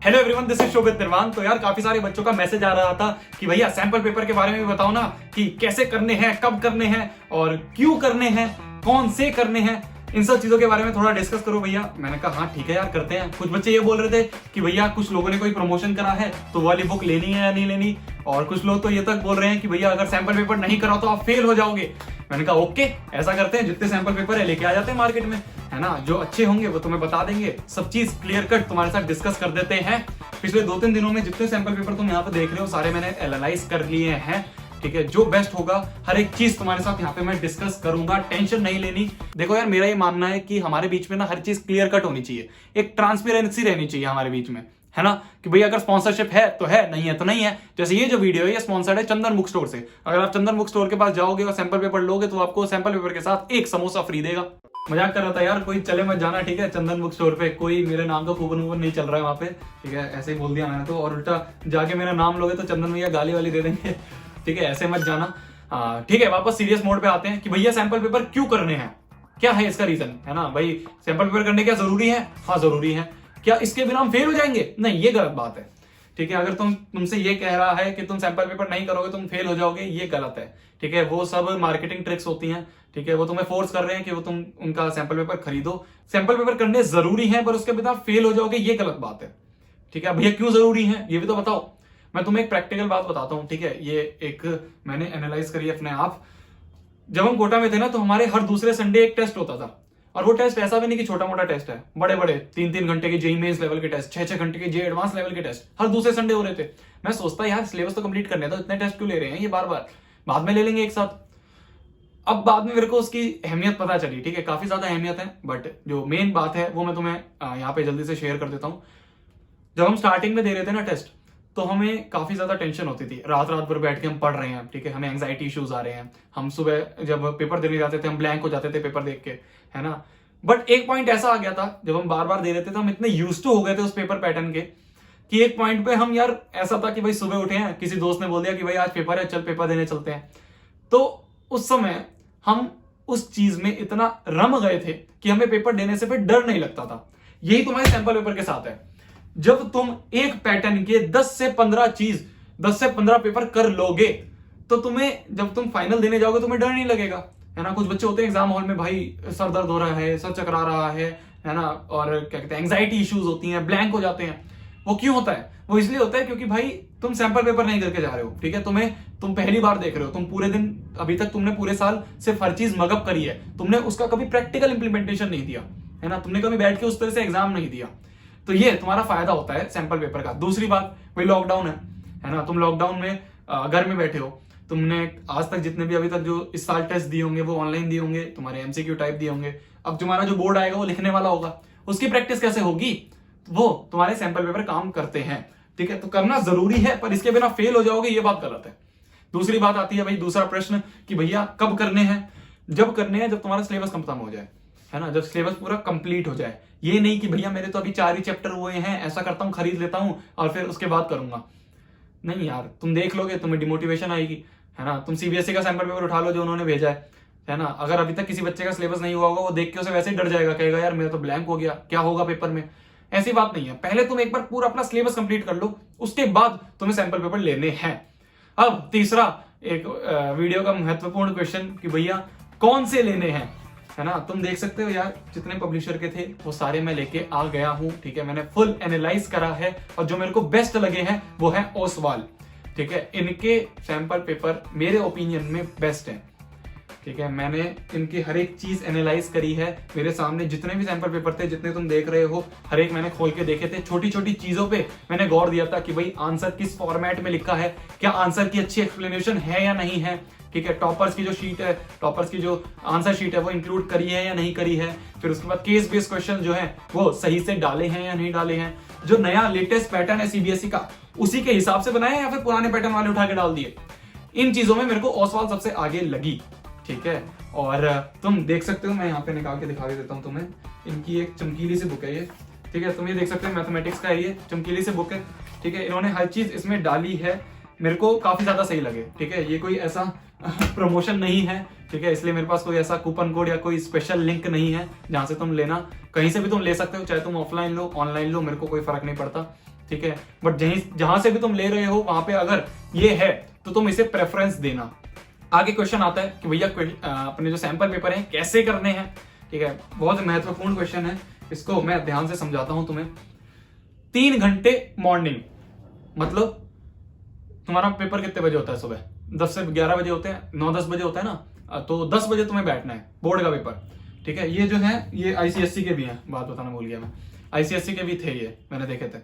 Hello everyone, this is शोभित निर्वाण। तो यार काफी सारे बच्चों का मैसेज आ रहा था कि भैया सैंपल पेपर के बारे में भी बताओ ना, कि कैसे करने हैं, कब करने हैं और क्यों करने हैं, कौन से करने हैं, इन सब चीजों के बारे में थोड़ा डिस्कस करो भैया। मैंने कहा हाँ ठीक है यार, करते हैं। कुछ बच्चे ये बोल रहे थे कि भैया कुछ लोगों ने कोई प्रमोशन करा है तो वो वाली बुक लेनी है या नहीं लेनी, और कुछ लोग तो ये तक बोल रहे हैं कि भैया अगर सैंपल पेपर नहीं कराओ तो आप फेल हो जाओगे। मैंने कहा ओके, ऐसा करते हैं, जितने सैंपल पेपर है लेके आ जाते हैं मार्केट में, है ना। जो अच्छे होंगे वो तुम्हें बता देंगे, सब चीज क्लियर कट तुम्हारे साथ डिस्कस कर देते हैं। पिछले 2-3 दिनों में जितने सैंपल पेपर तुम यहाँ पे देख रहे हो सारे मैंने एनालाइज कर लिए हैं, ठीक है। जो बेस्ट होगा हर एक चीज तुम्हारे साथ यहाँ पे मैं डिस्कस करूंगा, टेंशन नहीं लेनी। देखो यार, मेरा ये मानना है कि हमारे बीच में ना हर चीज क्लियर कट होनी चाहिए, एक ट्रांसपेरेंसी रहनी चाहिए हमारे बीच में, है ना। कि भैया अगर स्पॉन्सरशिप है तो है, नहीं है तो नहीं है। जैसे ये जो वीडियो है ये स्पॉन्सर्ड है चंदन बुक स्टोर से। अगर आप चंदन बुक स्टोर के पास जाओगे और सैंपल पेपर लोगे तो आपको सैंपल पेपर के साथ एक समोसा फ्री देगा। मजाक कर रहा था यार, कोई चले मत जाना, ठीक है। चंदन बुक स्टोर पे कोई मेरे नाम का कूपन वूपन नहीं चल रहा है वहां पे, ठीक है। ऐसे ही बोल दिया मैंने तो, और उल्टा जाके मेरा नाम लोगे तो चंदन भैया गाली वाली दे देंगे, ठीक है। ऐसे मत जाना। ठीक है, वापस सीरियस मोड पे आते हैं कि भैया सैंपल पेपर क्यों करने हैं, क्या है इसका रीजन, है ना। भाई सैंपल पेपर करने क्या जरूरी है? हाँ जरूरी है। क्या इसके बिना हम फेल हो जाएंगे? नहीं, ये गलत बात है, ठीक है। अगर तुमसे ये कह रहा है कि तुम सैंपल पेपर नहीं करोगे तुम फेल हो जाओगे, ये गलत है, ठीक है। वो सब मार्केटिंग ट्रिक्स होती हैं, ठीक है। वो तुम्हें फोर्स कर रहे हैं कि वो तुम उनका सैंपल पेपर खरीदो। सैंपल पेपर करने जरूरी है पर उसके बिना फेल हो जाओगे, ये गलत बात है, ठीक है। भैया क्यों जरूरी है ये भी तो बताओ। मैं तुम्हें एक प्रैक्टिकल बात बताता हूं, ठीक है। ये एक मैंने एनालाइज करी अपने आप। जब हम कोटा में थे ना तो हमारे हर दूसरे संडे एक टेस्ट होता था, और वो टेस्ट ऐसा भी नहीं कि छोटा मोटा टेस्ट है, बड़े बड़े 3-3 घंटे के जेईई मेंस लेवल के टेस्ट, 6-6 घंटे के जेईई एडवांस लेवल के टेस्ट हर दूसरे संडे हो रहे थे। मैं सोचता यार सिलेबस तो कंप्लीट करने था, इतने टेस्ट क्यों ले रहे हैं ये बार बार, बाद में ले लेंगे एक साथ। अब बाद में मेरे को उसकी अहमियत पता चली, ठीक है। काफी ज्यादा अहमियत है, बट जो मेन बात है वो मैं तुम्हें यहाँ पे जल्दी से शेयर कर देता हूँ। जब हम स्टार्टिंग में दे रहे थे ना टेस्ट, तो हमें काफी ज्यादा टेंशन होती थी, रात रात भर बैठ के हम पढ़ रहे हैं, ठीक है। हमें एंग्जाइटी इश्यूज आ रहे हैं, हम सुबह जब पेपर देने जाते थे हम ब्लैंक हो जाते थे पेपर देख के, है ना। बट एक पॉइंट ऐसा आ गया था जब हम बार बार दे रहे थे तो हम इतने यूज टू हो गए थे उस पेपर पैटर्न के कि एक पॉइंट पे हम यार ऐसा था कि भाई सुबह उठे हैं, किसी दोस्त ने बोल दिया कि भाई आज पेपर है, चल पेपर देने चलते हैं। तो उस समय हम उस चीज में इतना रम गए थे कि हमें पेपर देने से फिर डर नहीं लगता था। यही तुम्हारे सैंपल पेपर के साथ है। जब तुम एक पैटर्न के 10 से 15 पेपर कर लोगे तो तुम्हें जब तुम फाइनल देने जाओगे तुम्हें डर नहीं लगेगा, है ना। कुछ बच्चे होते हैं एग्जाम हॉल में, भाई सर दर्द हो रहा है, सर चकरा रहा है ना, और क्या कहते हैं एंग्जाइटी इश्यूज होती हैं, ब्लैंक हो जाते हैं। वो क्यों होता है? वो इसलिए होता है क्योंकि भाई तुम सैंपल पेपर नहीं करके जा रहे हो, ठीक है। तुम पहली बार देख रहे हो, तुम पूरे दिन अभी तक तुमने पूरे साल सिर्फ हर चीज मगअप करी है, तुमने उसका कभी प्रैक्टिकल इंप्लीमेंटेशन नहीं दिया, है ना। तुमने कभी बैठ के उस तरह से एग्जाम नहीं दिया, तो ये तुम्हारा फायदा होता है सैंपल पेपर का। दूसरी बात, भाई लॉकडाउन है ना। तुम लॉकडाउन में घर में बैठे हो, तुमने आज तक जितने भी अभी तक जो इस साल टेस्ट दिए होंगे वो ऑनलाइन दिए होंगे, तुम्हारे एमसीक्यू टाइप दिए होंगे। अब तुम्हारा जो बोर्ड आएगा वो लिखने वाला होगा, उसकी प्रैक्टिस कैसे होगी? वो तुम्हारे सैंपल पेपर काम करते हैं, ठीक है। तो करना जरूरी है पर इसके बिना फेल हो जाओगे, ये बात गलत है। दूसरी बात आती है भाई दूसरा प्रश्न कि भैया कब करने हैं? जब करने हैं जब तुम्हारा सिलेबस खत्म हो जाए, है ना, जब सिलेबस पूरा कंप्लीट हो जाए। ये नहीं कि भैया मेरे तो अभी 4 ही चैप्टर हुए हैं, ऐसा करता हूं खरीद लेता हूं और फिर उसके बाद करूंगा। नहीं यार, तुम देख लोगे तुम्हें डिमोटिवेशन आएगी, है ना। तुम सीबीएसई का सैंपल पेपर उठा लो जो उन्होंने भेजा है ना। अगर अभी तक किसी बच्चे का सिलेबस नहीं हुआ होगा वो देख के उसे वैसे ही डर जाएगा, कहेगा यार मेरा तो ब्लैंक हो गया, क्या होगा पेपर में। ऐसी बात नहीं है, पहले तुम एक बार पूरा अपना सिलेबस कंप्लीट कर लो, उसके बाद तुम्हें सैंपल पेपर लेने हैं। अब तीसरा एक वीडियो का महत्वपूर्ण क्वेश्चन कि भैया कौन से लेने हैं, है ना। तुम देख सकते हो यार जितने पब्लिशर के थे वो सारे मैं लेके आ गया हूं, ठीक है। मैंने फुल एनालाइज करा है और जो मेरे को बेस्ट लगे हैं वो है ओसवाल, ठीक है। इनके सैंपल पेपर मेरे ओपिनियन में बेस्ट हैं, ठीक है। मैंने इनकी हर एक चीज एनालाइज करी है। मेरे सामने जितने भी सैंपल पेपर थे, जितने तुम देख रहे हो, हर एक मैंने खोल के देखे थे। छोटी छोटी चीजों पे मैंने गौर दिया था कि भाई आंसर किस फॉर्मेट में लिखा है, क्या आंसर की अच्छी एक्सप्लेनेशन है या नहीं है, ठीक है। टॉपर्स की जो शीट है, टॉपर्स की जो आंसर शीट है वो इंक्लूड करी है या नहीं करी है। फिर उसके बाद केस बेस्ड क्वेश्चन जो है वो सही से डाले हैं या नहीं डाले हैं। जो नया लेटेस्ट पैटर्न है सीबीएसई का उसी के हिसाब से बनाया या फिर पुराने पैटर्न वाले उठा के डाल दिए। इन चीजों में मेरे को ओसवाल सबसे आगे लगी, ठीक है। और तुम देख सकते हो, मैं यहाँ पे निकाल के दिखा देता हूँ तुम्हें। इनकी एक चमकीली सी बुक है ये, ठीक है। तुम ये देख सकते हो मैथमेटिक्स का है ये, चमकीली सी बुक है, ठीक है। इन्होंने हर चीज इसमें डाली है, मेरे को काफी ज्यादा सही लगे, ठीक है। ये कोई ऐसा प्रमोशन नहीं है, ठीक है। इसलिए मेरे पास कोई ऐसा कूपन कोड या कोई स्पेशल लिंक नहीं है जहां से तुम लेना, कहीं से भी तुम ले सकते हो, चाहे तुम ऑफलाइन लो ऑनलाइन लो, मेरे को कोई फर्क नहीं पड़ता, ठीक है, बट जहां से भी तुम ले रहे हो वहां पे अगर ये है तो तुम इसे प्रेफरेंस देना। आगे क्वेश्चन आता है कि भैया अपने जो सैंपल पेपर हैं कैसे करने हैं, ठीक है, बहुत महत्वपूर्ण क्वेश्चन है, इसको मैं ध्यान से समझाता हूं तुम्हें। 3 घंटे मॉर्निंग, मतलब तुम्हारा पेपर कितने बजे होता है? सुबह 10 से 11 बजे होते हैं, 9-10 बजे होता है ना, तो 10 बजे तुम्हें बैठना है बोर्ड का पेपर, ठीक है। ये जो है ये आईसीएससी के भी हैं, बात बताना भूल गया मैं, आईसीएससी के भी थे ये, मैंने देखे थे।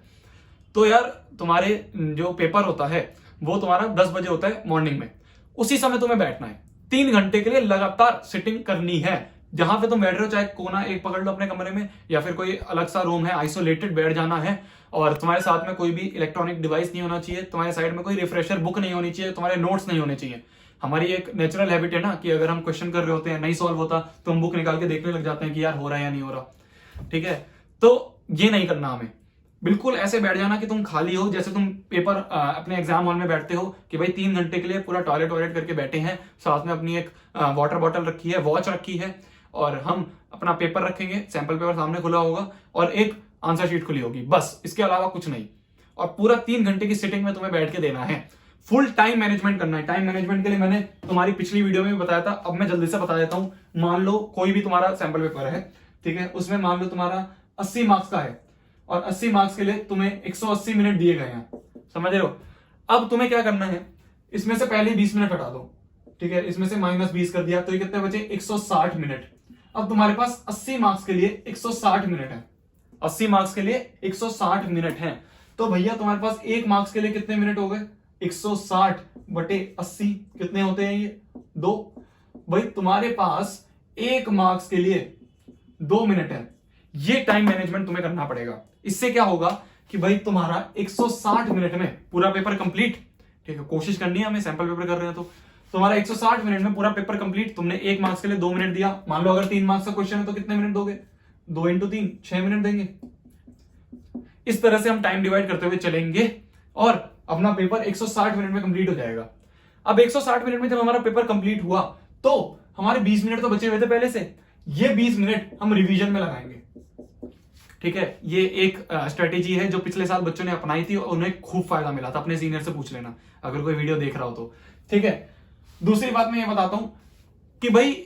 तो यार तुम्हारे जो पेपर होता है वो तुम्हारा 10 बजे होता है मॉर्निंग में, उसी समय तुम्हें बैठना है। 3 घंटे के लिए लगातार सिटिंग करनी है। जहां पे तुम बैठ रहे हो, चाहे कोना एक पकड़ लो अपने कमरे में, या फिर कोई अलग सा रूम है, आइसोलेटेड बैठ जाना है। और तुम्हारे साथ में कोई भी इलेक्ट्रॉनिक डिवाइस नहीं होना चाहिए, तुम्हारे साइड में कोई रिफ्रेशर बुक नहीं होनी चाहिए, तुम्हारे नोट्स नहीं होने चाहिए। हमारी एक नेचुरल हैबिट है ना कि अगर हम क्वेश्चन कर रहे होते हैं, नहीं सॉल्व होता, तो हम बुक निकाल के देखने लग जाते हैं कि यार हो रहा है या नहीं हो रहा, ठीक है। तो ये नहीं करना हमें, बिल्कुल ऐसे बैठ जाना कि तुम खाली हो, जैसे तुम पेपर अपने एग्जाम हॉल में बैठते हो कि भाई 3 घंटे के लिए पूरा टॉयलेट करके बैठे हैं, साथ में अपनी एक वाटर बॉटल रखी है, वॉच रखी है, और हम अपना पेपर रखेंगे, सैंपल पेपर सामने खुला होगा और एक आंसर शीट खुली होगी, बस, इसके अलावा कुछ नहीं। और पूरा 3 घंटे की सिटिंग में तुम्हें बैठ के देना है। फुल टाइम मैनेजमेंट करना है। टाइम मैनेजमेंट के लिए मैंने तुम्हारी पिछली वीडियो में भी बताया था, अब मैं जल्दी से बता देता हूं। मान लो कोई भी तुम्हारा सैंपल पेपर है, ठीक है, उसमें मान लो तुम्हारा 80 मार्क्स का है और 80 मार्क्स के लिए तुम्हें 180 मिनट दिए गए हैं, समझ रहे हो। अब तुम्हें क्या करना है, इसमें से पहले 20 मिनट हटा दो, ठीक है, इसमें से -20 कर दिया, तो ये कितने बचे? 160 मिनट। अब तुम्हारे पास 80 मार्क्स के लिए 160 मिनट है, 80 मार्क्स के लिए 160 मिनट है। तो भैया तुम्हारे पास 1 मार्क्स के लिए कितने मिनट हो गए? 160 बटे 80 कितने होते हैं ये? 2। भाई तुम्हारे पास 1 मार्क्स के लिए 2 मिनट है। ये टाइम मैनेजमेंट तुम्हें करना पड़ेगा। इससे क्या होगा कि भाई तुम्हारा 160 मिनट में पूरा पेपर कंप्लीट, ठीक है, कोशिश करनी है हमें, सैंपल पेपर कर रहे हैं तो तुम्हारा 160 मिनट में पूरा पेपर कंप्लीट। तुमने 1 मार्क्स के लिए 2 मिनट दिया, मान लो अगर 3 मार्क्स का क्वेश्चन है तो कितने मिनट दोगे? 2 × 3 6 मिनट देंगे। इस तरह से हम टाइम डिवाइड करते हुए चलेंगे और अपना पेपर 160 मिनट में कंप्लीट हो जाएगा। अब 160 मिनट में जब हमारा पेपर कंप्लीट हुआ तो हमारे 20 मिनट तो बचे हुए थे पहले से, ये 20 मिनट हम रिवीजन में लगाएंगे, ठीक है। ये एक स्ट्रेटेजी है जो पिछले साल बच्चों ने अपनाई थी और उन्हें खूब फायदा मिला था। अपने सीनियर से पूछ लेना अगर कोई वीडियो देख रहा हो तो, ठीक है। दूसरी बात मैं ये बताता हूं कि भाई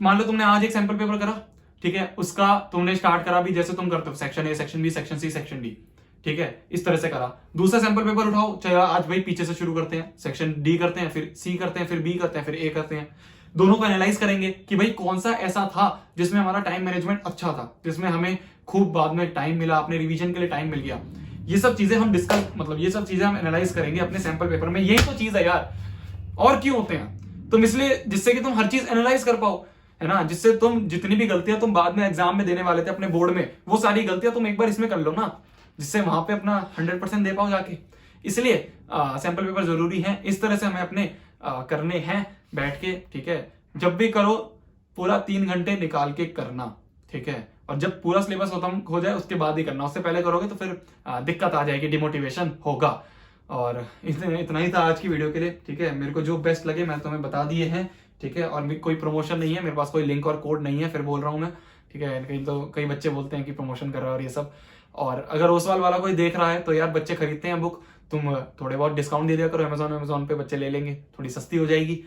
मान लो तुमने आज एक सैंपल पेपर करा, ठीक है, उसका तुमने स्टार्ट करा भी जैसे तुम करते हो, section A, section B, section C, section D, ठीक है, इस तरह से करा। दूसरा सैंपल पेपर उठाओ, चाहे आज भाई पीछे से शुरू करते हैं, सेक्शन डी करते हैं, फिर सी करते हैं, फिर बी करते हैं, फिर ए करते हैं। दोनों को एनालाइज करेंगे कि भाई कौन सा ऐसा था जिसमें हमारा टाइम मैनेजमेंट अच्छा था, जिसमें हमें खूब बाद में टाइम मिला, अपने रिवीजन के लिए टाइम मिल गया। ये सब चीजें हम डिस्कस, मतलब ये सब चीजें हम एनालाइज करेंगे अपने सैंपल पेपर में। यही तो चीज है यार, और क्यों होते हैं तुम, इसलिए जिससे कि तुम हर चीज एनालाइज कर पाओ, है ना, जिससे तुम जितनी भी गलतियां तुम बाद में एग्जाम में देने वाले थे अपने बोर्ड में, वो सारी गलतियां तुम एक बार इसमें कर लो ना, जिससे वहां पे अपना 100% दे पाओ जाके। इसलिए सैंपल पेपर जरूरी है। इस तरह से हमें अपने करने हैं बैठ के, ठीक है। जब भी करो पूरा 3 घंटे निकाल के करना, ठीक है, और जब पूरा सिलेबस खत्म हो जाए उसके बाद ही करना। उससे पहले करोगे तो फिर दिक्कत आ जाएगी, डिमोटिवेशन होगा। और इतना ही था आज की वीडियो के लिए, ठीक है। मेरे को जो बेस्ट लगे मैं तुम्हें बता दिए हैं, ठीक है। और कोई प्रमोशन नहीं है, मेरे पास कोई लिंक और कोड नहीं है, फिर बोल रहा हूं मैं, ठीक है। कहीं तो कई बच्चे बोलते हैं कि प्रमोशन कर रहा है और ये सब। और अगर ओसवाल वाला कोई देख रहा है तो यार बच्चे खरीदते हैं बुक, तुम थोड़े बहुत डिस्काउंट दे दिया करो, अमेजोन पे बच्चे ले लेंगे, थोड़ी सस्ती हो जाएगी,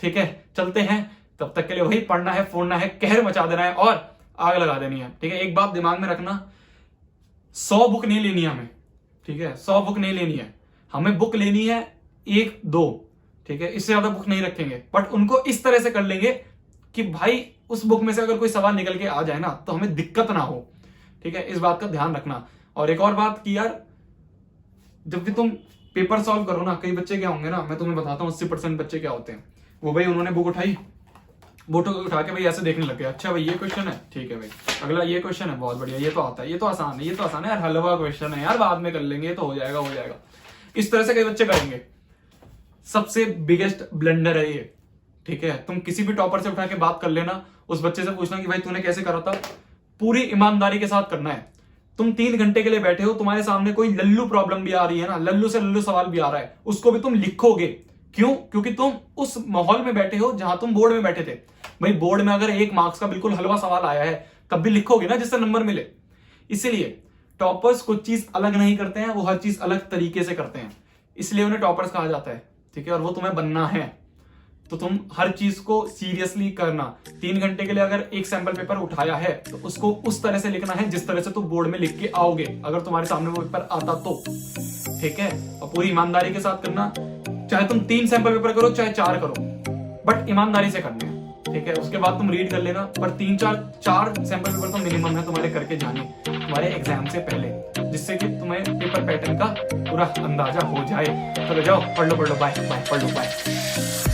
ठीक है। चलते हैं, तब तक के लिए वही पढ़ना है, फोड़ना है, कहर मचा देना है और आग लगा देनी है, ठीक है। एक बात दिमाग में रखना, 100 बुक नहीं लेनी है हमें, ठीक है, 100 बुक नहीं लेनी है हमें, बुक लेनी है 1-2, ठीक है, इससे ज्यादा बुक नहीं रखेंगे। बट उनको इस तरह से कर लेंगे कि भाई उस बुक में से अगर कोई सवाल निकल के आ जाए ना तो हमें दिक्कत ना हो, ठीक है। इस बात का ध्यान रखना। और एक और बात कि यार जब भी तुम पेपर सॉल्व करो ना, कई बच्चे क्या होंगे ना, मैं तुम्हें बताता हूँ 80% बच्चे क्या होते हैं, वो भाई उन्होंने बुक उठाई, बुक उठा के भाई ऐसे देखने लग गए, अच्छा भाई ये क्वेश्चन है, ठीक है भाई, अगला ये क्वेश्चन है, बहुत बढ़िया, ये तो आता है, ये तो आसान है, ये तो आसान है यार, हलवा क्वेश्चन है यार, बाद में कर लेंगे, ये तो हो जाएगा, हो जाएगा। इस तरह से कई बच्चे करेंगे। सबसे बिगेस्ट ब्लंडर है ये, ठीक है। तुम किसी भी टॉपर से उठा के बात कर लेना, उस बच्चे से पूछना कि भाई तूने कैसे करा था, पूरी ईमानदारी के साथ करना है। तुम 3 घंटे के लिए बैठे हो, तुम्हारे सामने कोई लल्लू प्रॉब्लम भी आ रही है ना, लल्लू से लल्लू सवाल भी आ रहा है, उसको भी तुम लिखोगे। क्यों? क्योंकि तुम उस माहौल में बैठे हो जहां तुम बोर्ड में बैठे थे। भाई बोर्ड में अगर 1 मार्क्स का बिल्कुल हलवा सवाल आया है तब भी लिखोगे ना, जिससे नंबर मिले। इसीलिए टॉपर्स कुछ चीज अलग नहीं करते हैं, वो हर चीज अलग तरीके से करते हैं, इसलिए उन्हें टॉपर्स कहा जाता है। ठीक है, और वो तुम्हें बनना है, तो तुम हर चीज को सीरियसली करना। 3 घंटे के लिए अगर एक सैंपल पेपर उठाया है तो उसको उस तरह से लिखना है जिस तरह से तुम बोर्ड में लिख के आओगे, अगर तुम्हारे सामने वो पेपर आता तो। ठीक है, और पूरी ईमानदारी के साथ करना, चाहे तुम 3 सैंपल पेपर करो चाहे 4 करो, बट ईमानदारी से करना है। ठीक है, उसके बाद तुम रीड कर लेना, पर 4 सैंपल पेपर तो मिनिमम है तुम्हारे करके जाने तुम्हारे एग्जाम से पहले, जिससे कि तुम्हें पेपर पैटर्न का पूरा अंदाजा हो जाए। चलो जाओ, पढ़ लो, बाय बाय, पढ़ लो, बाय।